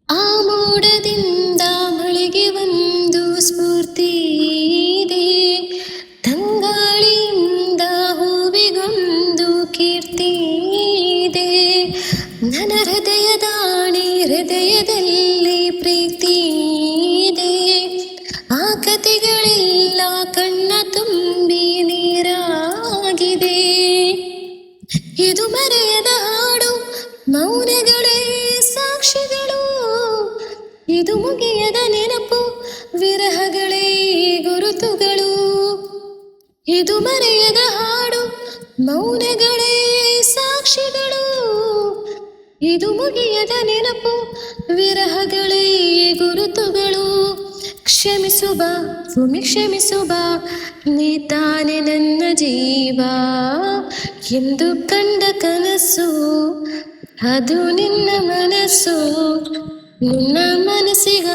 ಆ ಮೋಡದಿಂದ ಮಳೆಗೆ ಒಂದು ಸ್ಫೂರ್ತಿ ಇದೆ, ತಂಗಾಳಿಯಿಂದ ಹೂವಿಗೊಂದು ಕೀರ್ತಿ ಇದೆ. ನನ್ನ ಹೃದಯದಾಣೆ ಹೃದಯದಲ್ಲಿ ಪ್ರೀತಿ ಇದೆ, ಆ ಕತೆಗಳೆಲ್ಲ ಕಣ್ಣ ತುಂಬಿ ನೀರಾಗಿದೆ. ಇದು ಮರೆಯದ ಹಾಡು, ಮೌನಗಳೇ ಸಾಕ್ಷಿಗಳು. ಇದು ಮುಗಿಯದ ನೆನಪು, ವಿರಹಗಳೇ ಗುರುತುಗಳು. ಇದು ಮರೆಯದ ಹಾಡು, ಮೌನಗಳೇ ಸಾಕ್ಷಿಗಳು. ಇದು ಮುಗಿಯದ ನೆನಪು, ವಿರಹಗಳೇ ಗುರುತುಗಳು. ಕ್ಷಮಿಸುವ ಭೂಮಿ ಕ್ಷಮಿಸುವ, ನೀ ತಾನೆ ನನ್ನ ಜೀವ ಎಂದು ಕಂಡ ಕನಸು, ಅದು ನಿನ್ನ ಮನಸ್ಸು. ನಿನ್ನ ಮನಸ್ಸಿಗ